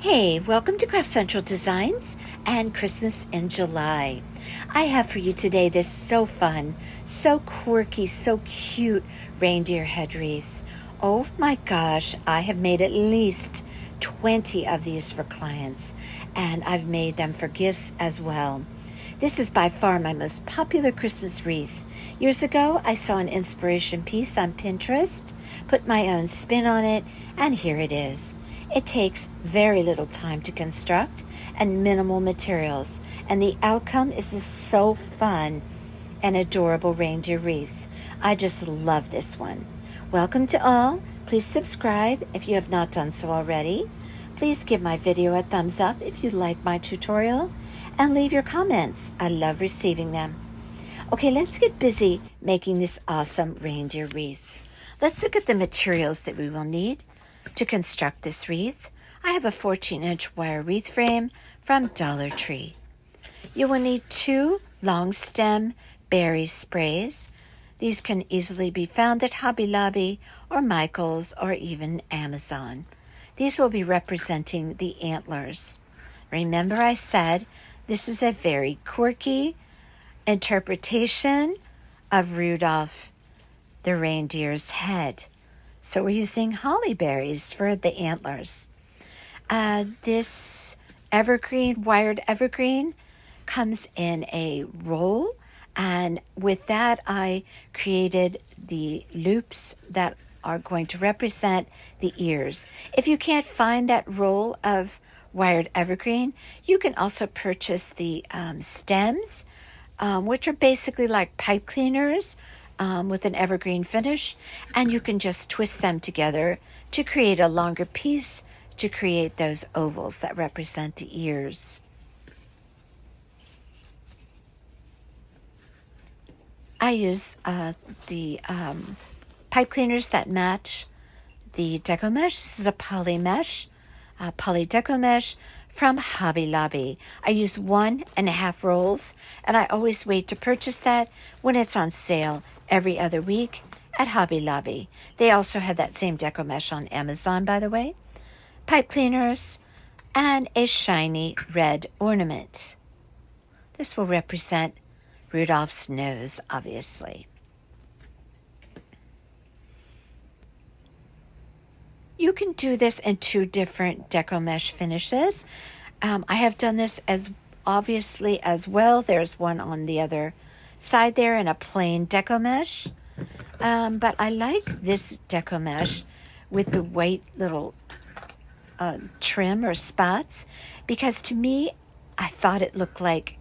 Hey, welcome to Craft Central Designs and Christmas in July. I have for you today this so fun, so quirky, so cute reindeer head wreath. Oh my gosh, I have made at least 20 of these for clients, and I've made them for gifts as well. This is by far my most popular Christmas wreath. Years ago, I saw an inspiration piece on Pinterest, put my own spin on it, and here it is. It takes very little time to construct and minimal materials, and the outcome is this so fun and adorable reindeer wreath. I just love this one. Welcome to all. Please subscribe if you have not done so already. Please give my video a thumbs up if you like my tutorial, and leave your comments. I love receiving them. Okay, let's get busy making this awesome reindeer wreath. Let's look at the materials that we will need to construct this wreath. I have a 14-inch wire wreath frame from Dollar Tree. You will need 2 long stem berry sprays. These can easily be found at Hobby Lobby or Michael's or even Amazon. These will be representing the antlers. Remember I said this is a very quirky interpretation of Rudolph the reindeer's head. So we're using holly berries for the antlers. This evergreen, wired evergreen, comes in a roll, and with that I created the loops that are going to represent the ears. If you can't find that roll of wired evergreen, you can also purchase the stems, which are basically like pipe cleaners, with an evergreen finish, and you can just twist them together to create a longer piece to create those ovals that represent the ears. I use the pipe cleaners that match the Deco Mesh. This is a poly mesh, poly Deco Mesh from Hobby Lobby. I use 1.5 rolls, and I always wait to purchase that when it's on sale every other week at Hobby Lobby. They also have that same Deco Mesh on Amazon, by the way. Pipe cleaners and a shiny red ornament. This will represent Rudolph's nose, obviously. You can do this in 2 different Deco Mesh finishes. I have done this as obviously as well. There's one on the other side there in a plain Deco Mesh. But I like this Deco Mesh with the white little trim or spots, because to me, I thought it looked like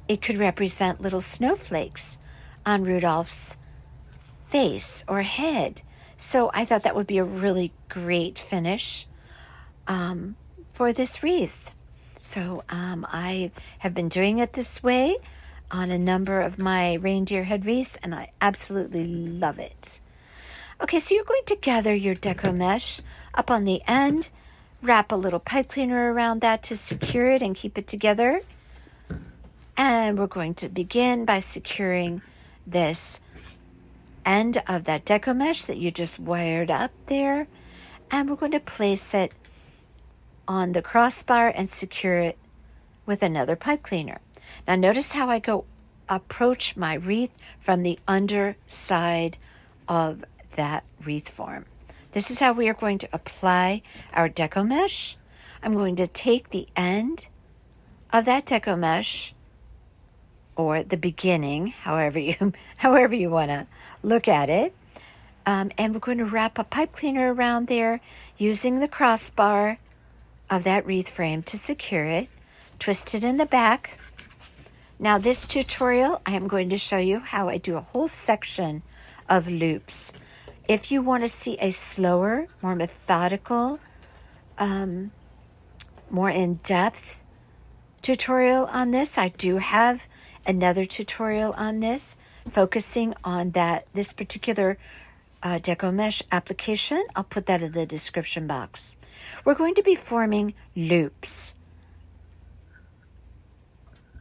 it could represent little snowflakes on Rudolph's face or head. So I thought that would be a really great finish for this wreath. So I have been doing it this way on a number of my reindeer head wreaths, and I absolutely love it. Okay, so you're going to gather your Deco Mesh up on the end, wrap a little pipe cleaner around that to secure it and keep it together. And we're going to begin by securing this end of that Deco Mesh that you just wired up there. And we're going to place it on the crossbar and secure it with another pipe cleaner. Now notice how I approach my wreath from the underside of that wreath form. This is how we are going to apply our Deco Mesh. I'm going to take the end of that Deco Mesh, or the beginning, however you want to look at it, and we're going to wrap a pipe cleaner around there using the crossbar of that wreath frame to secure it, twist it in the back. Now this tutorial, I am going to show you how I do a whole section of loops. If you want to see a slower, more methodical, more in-depth tutorial on this, I do have another tutorial on this, focusing on this particular Deco Mesh application. I'll put that in the description box. We're going to be forming loops,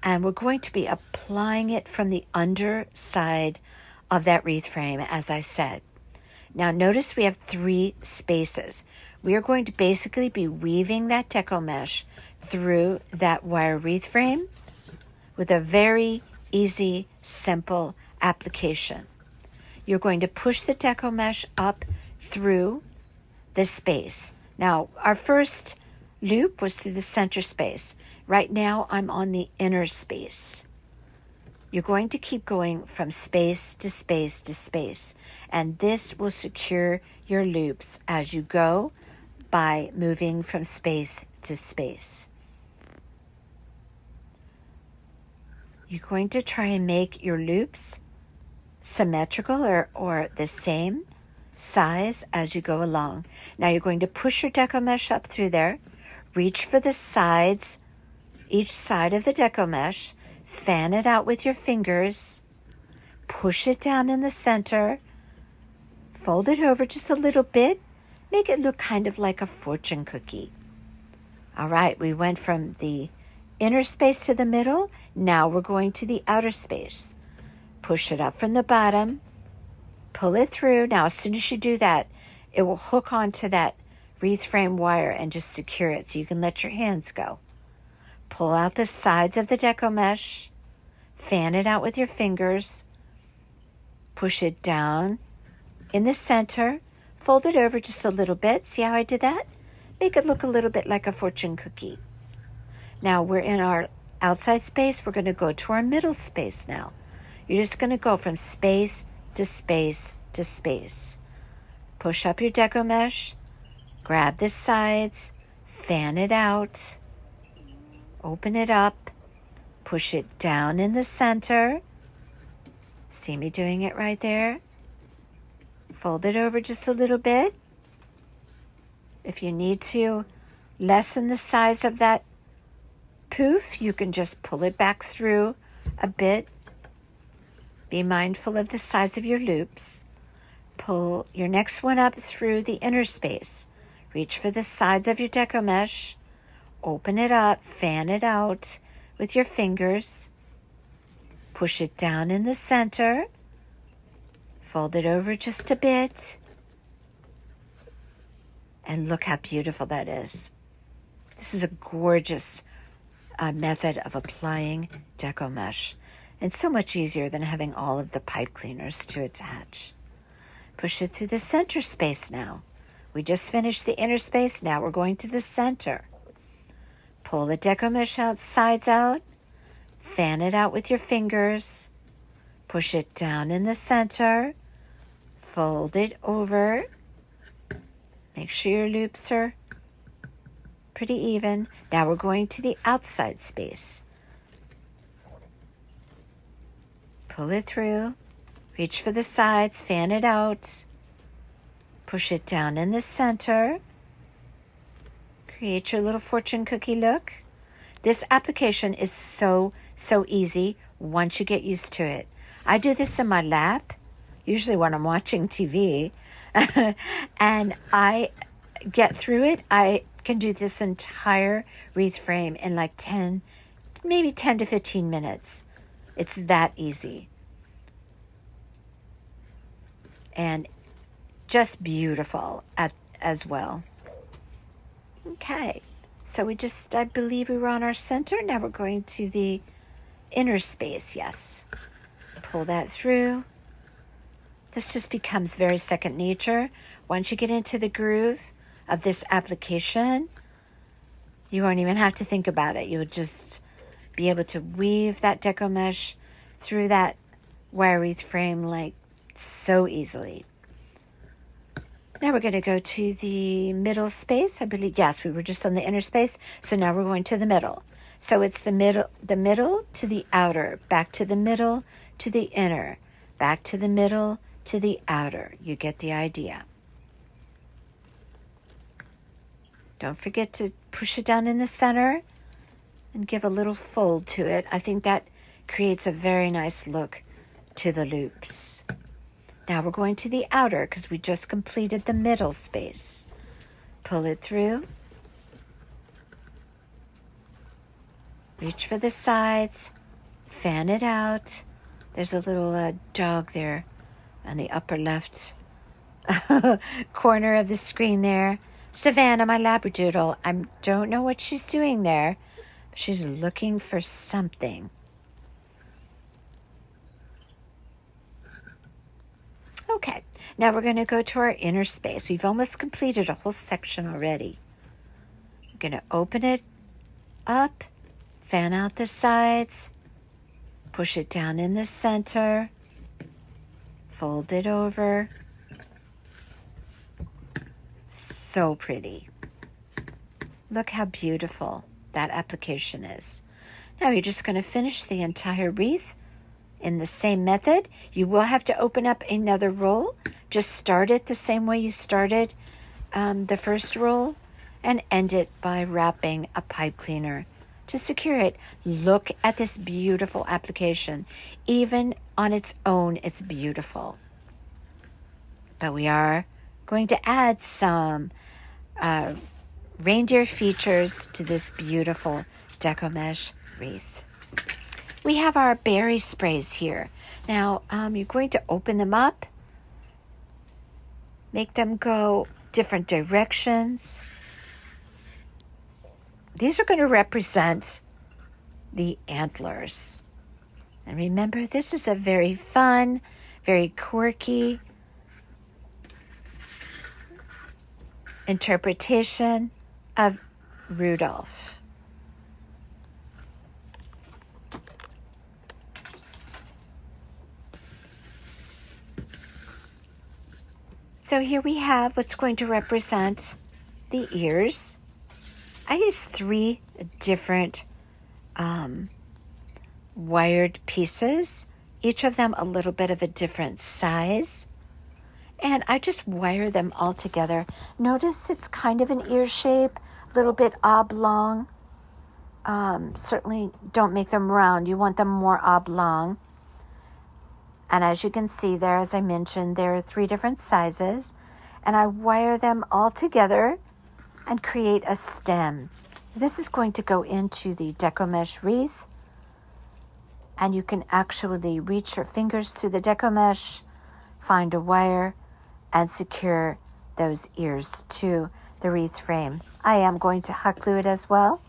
and we're going to be applying it from the underside of that wreath frame, as I said. Now notice we have 3 spaces. We are going to basically be weaving that Deco Mesh through that wire wreath frame with a very easy, simple application. You're going to push the Deco Mesh up through the space. Now, our first loop was through the center space. Right now, I'm on the inner space. You're going to keep going from space to space to space, and this will secure your loops as you go by moving from space to space. You're going to try and make your loops symmetrical or the same size as you go along. Now you're going to push your Deco Mesh up through there, reach for the sides, each side of the Deco Mesh, fan it out with your fingers, push it down in the center, fold it over just a little bit, make it look kind of like a fortune cookie. All right, we went from the inner space to the middle. Now we're going to the outer space. Push it up from the bottom, pull it through. Now, as soon as you do that, it will hook onto that wreath frame wire and just secure it so you can let your hands go. Pull out the sides of the Deco Mesh, fan it out with your fingers, push it down in the center, fold it over just a little bit. See how I did that? Make it look a little bit like a fortune cookie. Now we're in our outside space. We're going to go to our middle space now. You're just going to go from space to space to space. Push up your Deco Mesh, grab the sides, fan it out, open it up, push it down in the center. See me doing it right there? Fold it over just a little bit. If you need to lessen the size of that poof, you can just pull it back through a bit. Be mindful of the size of your loops. Pull your next one up through the inner space. Reach for the sides of your Deco Mesh. Open it up, fan it out with your fingers. Push it down in the center. Fold it over just a bit. And look how beautiful that is. This is a gorgeous method of applying Deco Mesh. And so much easier than having all of the pipe cleaners to attach. Push it through the center space now. We just finished the inner space. Now we're going to the center. Pull the Deco Mesh sides out. Fan it out with your fingers. Push it down in the center. Fold it over. Make sure your loops are pretty even. Now we're going to the outside space. Pull it through, reach for the sides, fan it out, push it down in the center, create your little fortune cookie look. This application is so easy once you get used to it. I do this in my lap, usually when I'm watching TV, and I get through it. I can do this entire wreath frame in like 10 to 15 minutes. It's that easy. And just beautiful as well. Okay, so I believe we were on our center. Now we're going to the inner space, yes. Pull that through. This just becomes very second nature. Once you get into the groove of this application, you won't even have to think about it. You'll just be able to weave that Deco Mesh through that wire wreath frame like so easily. Now we're going to go to the middle space. I believe, yes, we were just on the inner space. So now we're going to the middle. So it's the middle to the outer, back to the middle to the inner, back to the middle to the outer. You get the idea. Don't forget to push it down in the center and give a little fold to it. I think that creates a very nice look to the loops. Now we're going to the outer because we just completed the middle space. Pull it through. Reach for the sides. Fan it out. There's a little dog there on the upper left corner of the screen there. Savannah, my Labradoodle, I don't know what she's doing there. But she's looking for something. Okay, now we're going to go to our inner space. We've almost completed a whole section already. I'm going to open it up, fan out the sides, push it down in the center, fold it over. So pretty. Look how beautiful that application is. Now you're just going to finish the entire wreath in the same method. You will have to open up another roll. Just start it the same way you started the first roll and end it by wrapping a pipe cleaner to secure it. Look at this beautiful application. Even on its own, it's beautiful. But we are going to add some reindeer features to this beautiful Deco Mesh wreath. We have our berry sprays here. Now, you're going to open them up, make them go different directions. These are going to represent the antlers. And remember, this is a very fun, very quirky interpretation of Rudolph. So here we have what's going to represent the ears. I used 3 different wired pieces, each of them a little bit of a different size. And I just wire them all together. Notice it's kind of an ear shape, a little bit oblong. Certainly don't make them round. You want them more oblong. And as you can see there, as I mentioned, there are 3 different sizes. And I wire them all together and create a stem. This is going to go into the Deco Mesh wreath. And you can actually reach your fingers through the Deco Mesh, find a wire, and secure those ears to the wreath frame. I am going to hot glue it as well.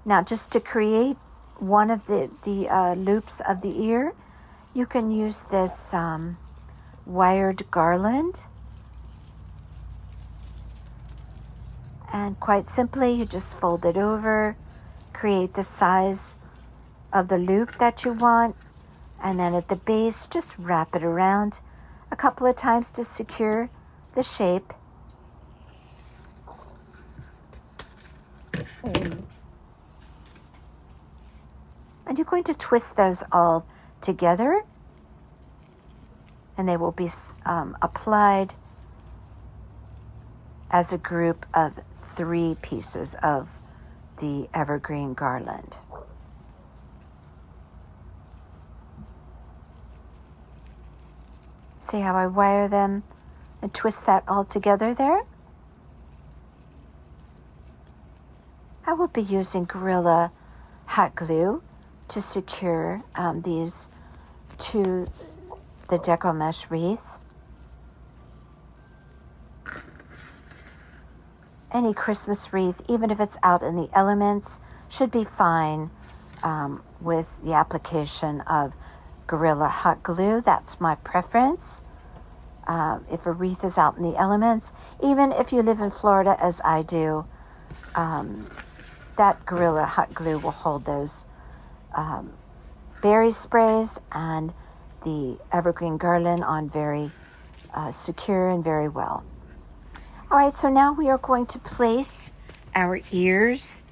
Now, just to create one of the loops of the ear, you can use this wired garland. And quite simply, you just fold it over, create the size of the loop that you want, and then at the base, just wrap it around a couple of times to secure the shape. And you're going to twist those all together, and they will be applied as a group of 3 pieces of the evergreen garland. See how I wire them and twist that all together there? I will be using Gorilla hot glue to secure these to the Deco Mesh wreath. Any Christmas wreath, even if it's out in the elements, should be fine with the application of Gorilla hot glue. That's my preference. If a wreath is out in the elements, even if you live in Florida as I do, that Gorilla hot glue will hold those berry sprays and the evergreen garland on very secure and very well. All right, so now we are going to place our ears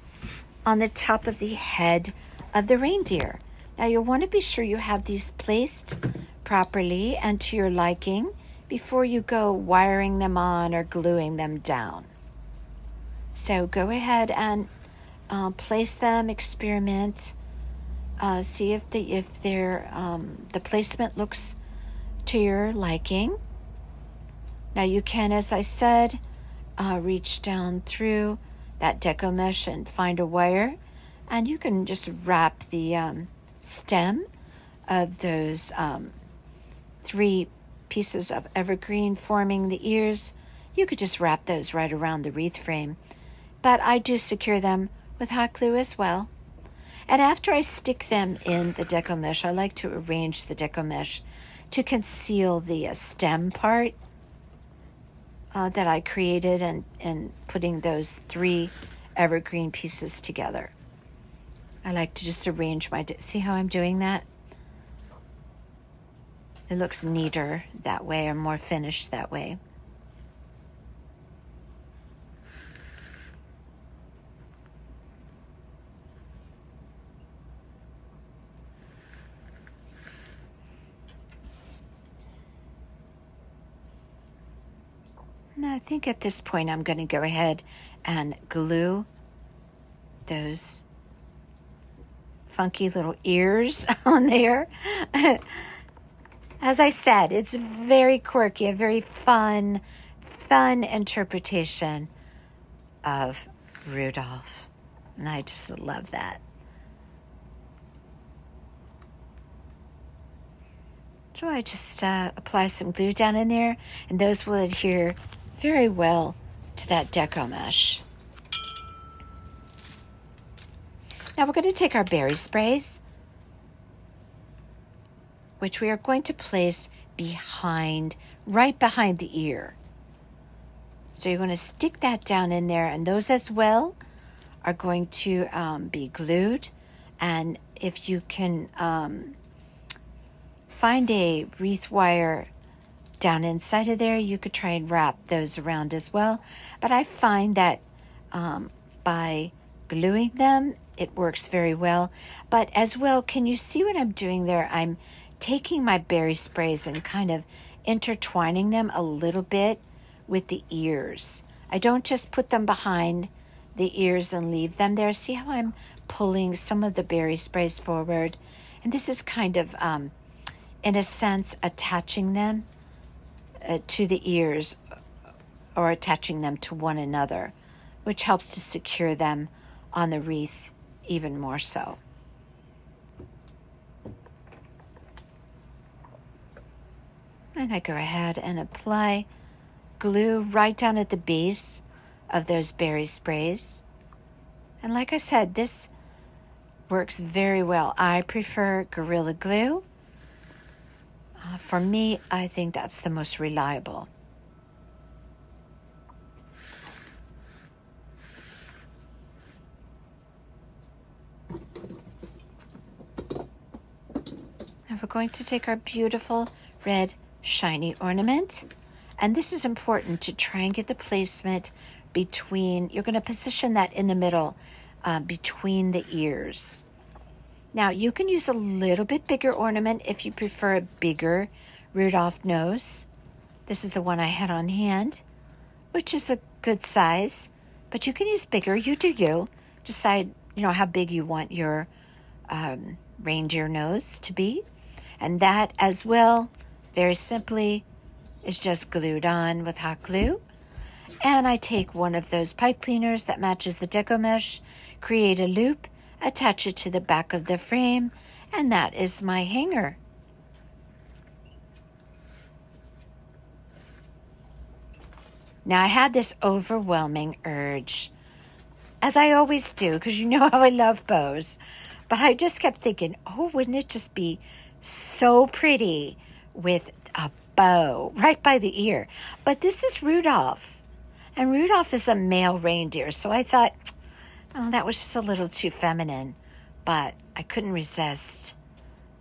on the top of the head of the reindeer. Now you'll want to be sure you have these placed properly and to your liking before you go wiring them on or gluing them down. So go ahead and place them, experiment, see if the placement looks to your liking. Now you can, as I said, reach down through that Deco Mesh and find a wire, and you can just wrap the stem of those 3 pieces of evergreen forming the ears You could just wrap those right around the wreath frame, but I do secure them with hot glue as well. And after I stick them in the Deco Mesh, I like to arrange the Deco Mesh to conceal the stem part that I created and putting those 3 evergreen pieces together. I like to just arrange see how I'm doing that? It looks neater that way, or more finished that way. Now I think at this point I'm going to go ahead and glue those funky little ears on there. As I said, it's very quirky, a very fun interpretation of Rudolph. And I just love that. So I just apply some glue down in there, and those will adhere very well to that Deco Mesh. Now we're going to take our berry sprays, which we are going to place right behind the ear. So you're going to stick that down in there, and those as well are going to be glued. And if you can find a wreath wire down inside of there, you could try and wrap those around as well. But I find that by gluing them, it works very well. But as well, can you see what I'm doing there? I'm taking my berry sprays and kind of intertwining them a little bit with the ears. I don't just put them behind the ears and leave them there. See how I'm pulling some of the berry sprays forward? And this is kind of, in a sense, attaching them to the ears, or attaching them to one another, which helps to secure them on the wreath even more so. And I go ahead and apply glue right down at the base of those berry sprays. And like I said, this works very well. I prefer Gorilla Glue. For me, I think that's the most reliable. Now we're going to take our beautiful red shiny ornament, and this is important to try and get the placement between, you're going to position that in the middle between the ears. Now you can use a little bit bigger ornament if you prefer a bigger Rudolph nose. This is the one I had on hand, which is a good size, but you can use bigger. You do you. Decide, how big you want your reindeer nose to be. And that as well, very simply, is just glued on with hot glue. And I take one of those pipe cleaners that matches the Deco Mesh, create a loop, attach it to the back of the frame, and that is my hanger. Now I had this overwhelming urge, as I always do, because you know how I love bows, but I just kept thinking, wouldn't it just be so pretty with a bow right by the ear? But this is Rudolph, and Rudolph is a male reindeer, so I thought, that was just a little too feminine, but I couldn't resist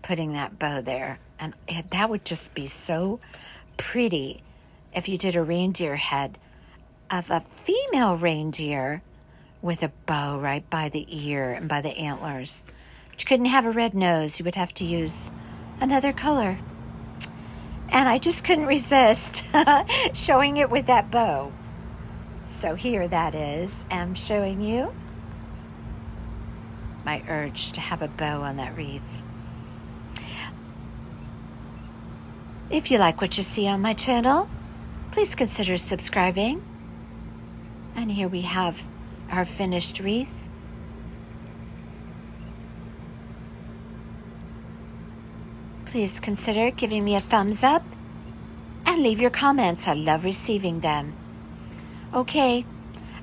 putting that bow there. And that would just be so pretty if you did a reindeer head of a female reindeer with a bow right by the ear and by the antlers. But you couldn't have a red nose. You would have to use another color. And I just couldn't resist showing it with that bow. So here that is. I'm showing you my urge to have a bow on that wreath. If you like what you see on my channel, please consider subscribing. And here we have our finished wreath. Please consider giving me a thumbs up and leave your comments. I love receiving them. Okay,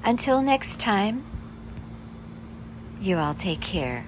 until next time, you all take care.